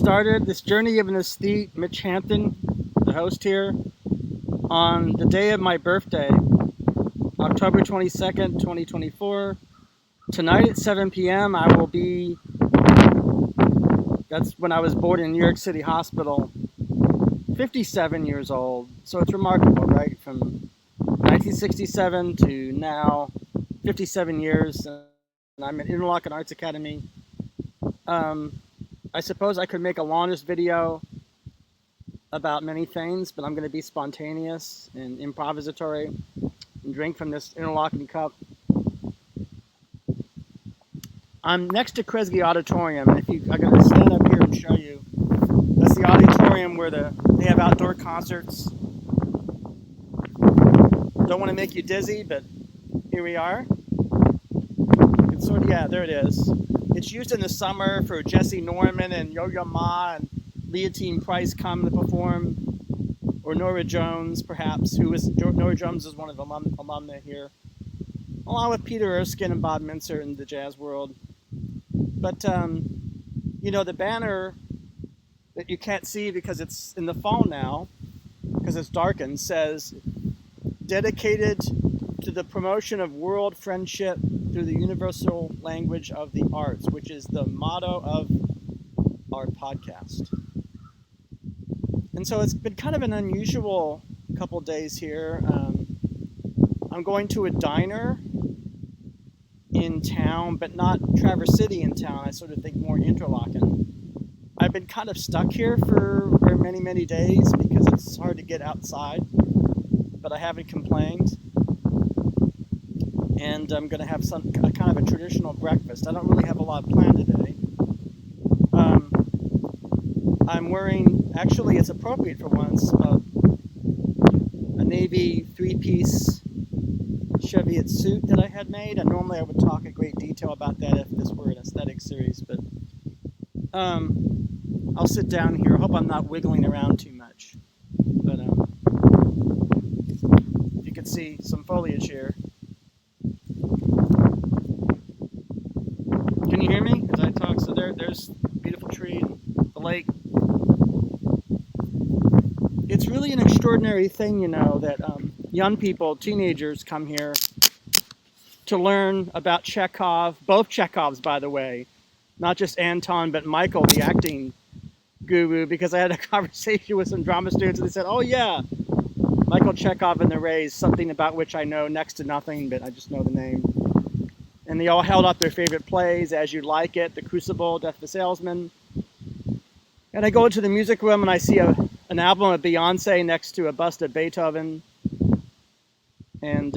started this journey of an aesthete, Mitch Hampton, the host here, on the day of my birthday, October 22nd, 2024. Tonight at 7 p.m. That's when I was born in New York City Hospital, 57 years old. So it's remarkable, right? From 1967 to now, 57 years, and I'm at Interlochen Arts Academy. I suppose I could make a longest video about many things, but I'm going to be spontaneous and improvisatory and drink from this Interlochen cup. I'm next to Kresge Auditorium, and I'm going to stand up here and show you. That's the auditorium where they have outdoor concerts. Don't want to make you dizzy, but here we are. It's sort of, yeah, there it is. It's used in the summer for Jesse Norman and Yo-Yo Ma and Leontine Price come to perform, or Nora Jones, perhaps, Nora Jones is one of the alumni here, along with Peter Erskine and Bob Mintzer in the jazz world. But, the banner that you can't see because it's in the fall now, because it's darkened, says, dedicated to the promotion of world friendship through the universal language of the arts, which is the motto of our podcast. And so it's been kind of an unusual couple days here. I'm going to a diner in town, but not Traverse City in town. I sort of think more Interlochen. I've been kind of stuck here for many, many days because it's hard to get outside, but I haven't complained. And I'm going to have a kind of a traditional breakfast. I don't really have a lot planned today. I'm wearing, actually it's appropriate for once, a navy three-piece Cheviot suit that I had made. And normally I would talk in great detail about that if this were an aesthetic series, but I'll sit down here. I hope I'm not wiggling around too much. But you can see some foliage here. Can you hear me as I talk? So there's a beautiful tree, the lake. It's really an extraordinary thing, that young people, teenagers, come here to learn about Chekhov, both Chekhovs, by the way, not just Anton, but Michael, the acting guru, because I had a conversation with some drama students and they said, oh yeah, Michael Chekhov and the Rays, something about which I know next to nothing, but I just know the name. And they all held up their favorite plays, As You Like It, The Crucible, Death of a Salesman. And I go into the music room and I see an album of Beyonce next to a bust of Beethoven. And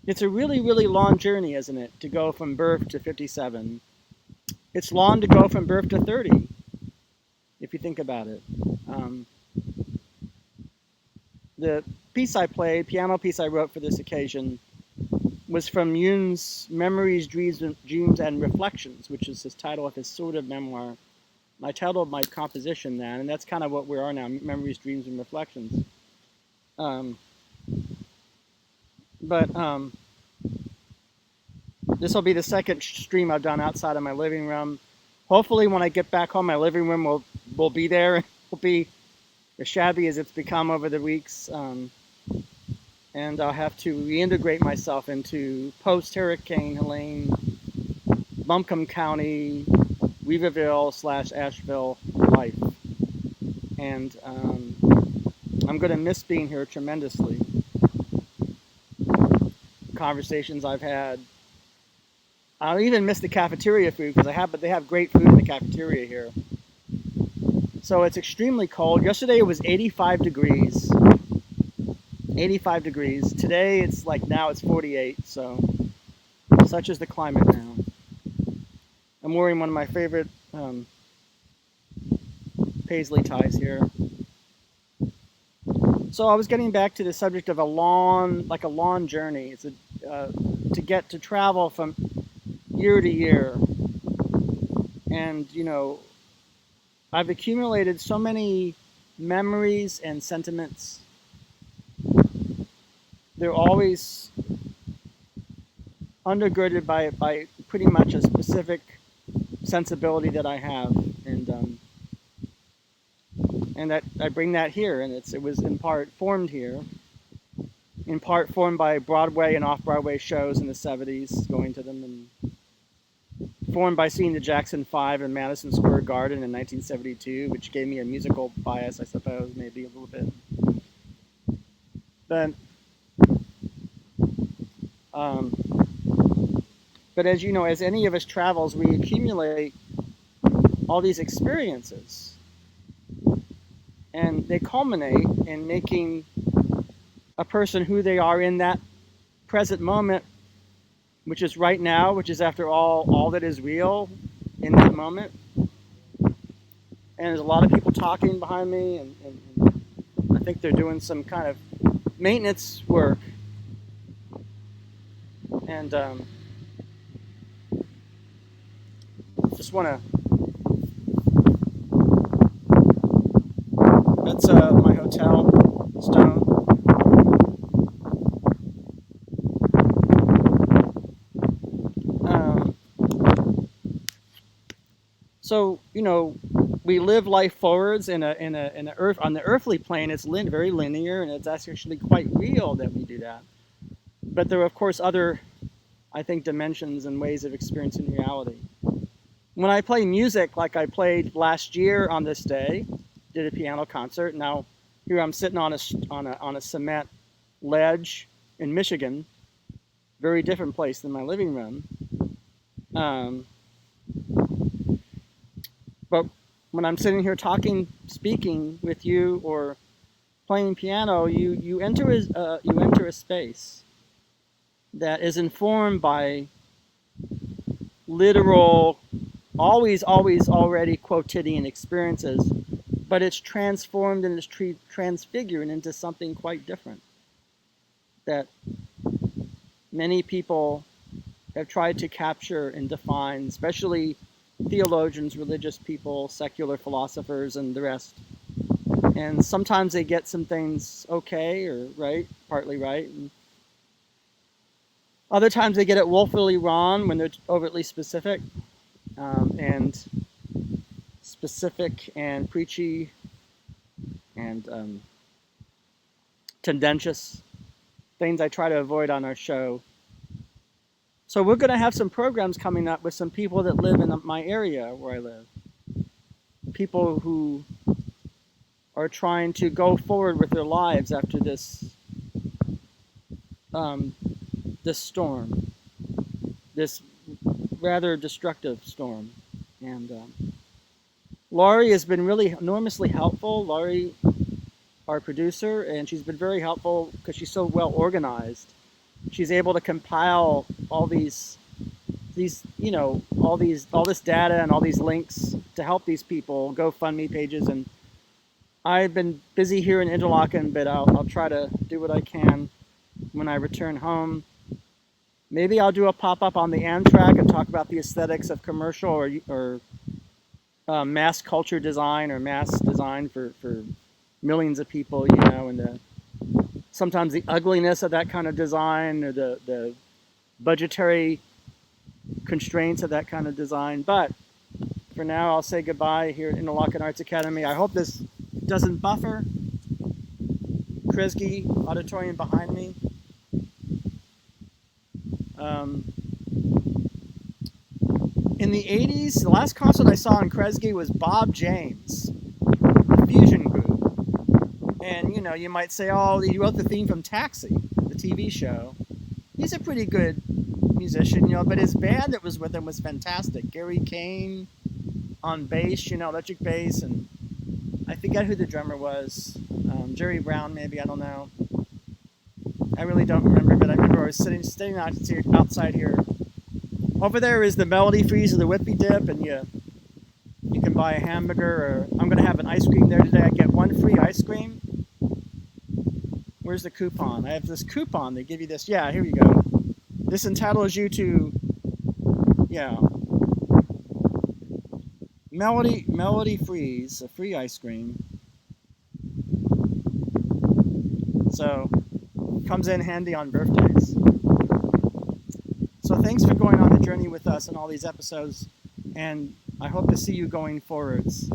it's a really, really long journey, isn't it, to go from birth to 57. It's long to go from birth to 30, if you think about it. The piece I played, piano piece I wrote for this occasion, was from Jung's Memories, Dreams, and Reflections, which is his title of his sort of memoir. I titled my composition that, and that's kind of what we are now, Memories, Dreams, and Reflections. This will be the second stream I've done outside of my living room. Hopefully when I get back home, my living room will be there. It will be as shabby as it's become over the weeks. And I'll have to reintegrate myself into post-Hurricane Helene, Buncombe County, Weaverville/Asheville life. And I'm going to miss being here tremendously. Conversations I've had. I'll even miss the cafeteria food because they have great food in the cafeteria here. So it's extremely cold. Yesterday it was 85 degrees. 85 degrees. Today now it's 48, so such is the climate now. I'm wearing one of my favorite paisley ties here. So I was getting back to the subject of a long journey. It's to travel from year to year. And, I've accumulated so many memories and sentiments. They're always undergirded by pretty much a specific sensibility that I have, and that I bring that here, and it was in part formed here, in part formed by Broadway and off-Broadway shows in the 70s, going to them, and formed by seeing the Jackson 5 in Madison Square Garden in 1972, which gave me a musical bias, I suppose, maybe a little bit. But as you know, as any of us travels, we accumulate all these experiences, and they culminate in making a person who they are in that present moment, which is right now, which is after all that is real in that moment. And there's a lot of people talking behind me, and I think they're doing some kind of maintenance work. And just want to, that's my hotel, Stone. So, you know, we live life forwards in a earth, on the earthly plane. It's very linear, and it's actually quite real that we do that. But there are, of course, other, I think, dimensions and ways of experiencing reality. When I play music, like I played last year on this day, did a piano concert. Now, here I'm sitting on a cement ledge in Michigan, very different place than my living room. But when I'm sitting here talking, speaking with you, or playing piano, you enter a space that is informed by literal, always already quotidian experiences, but it's transformed and it's transfigured into something quite different that many people have tried to capture and define, especially theologians, religious people, secular philosophers, and the rest. And sometimes they get some things okay or right, partly right. And other times they get it woefully wrong when they're overtly specific, and specific and preachy and tendentious things I try to avoid on our show. So we're going to have some programs coming up with some people that live in my area where I live. People who are trying to go forward with their lives after this storm, this rather destructive storm. And Laurie has been really enormously helpful. Laurie, our producer, and she's been very helpful because she's so well organized. She's able to compile all this data and all these links to help these people, GoFundMe pages. And I've been busy here in Interlochen, but I'll try to do what I can when I return home. Maybe I'll do a pop-up on the Amtrak and talk about the aesthetics of commercial or mass culture design, or mass design for millions of people, and sometimes the ugliness of that kind of design, or the budgetary constraints of that kind of design. But for now, I'll say goodbye here at Interlochen Arts Academy. I hope this doesn't buffer. Kresge Auditorium behind me. In the 80s, the last concert I saw in Kresge was Bob James, the Fusion Group. And, you might say, oh, he wrote the theme from Taxi, the TV show. He's a pretty good musician, but his band that was with him was fantastic. Gary Kane on bass, electric bass, and I forget who the drummer was. Jerry Brown, maybe, I don't know. I really don't remember, but I remember I was sitting outside here. Over there is the Melody Freeze or the Whippy Dip, and you can buy a hamburger, or I'm going to have an ice cream there today. I get one free ice cream. Where's the coupon? I have this coupon. They give you this. Yeah, here you go. This entitles you to, Melody Freeze, a free ice cream. So, comes in handy on birthdays. So thanks for going on the journey with us in all these episodes. And I hope to see you going forwards.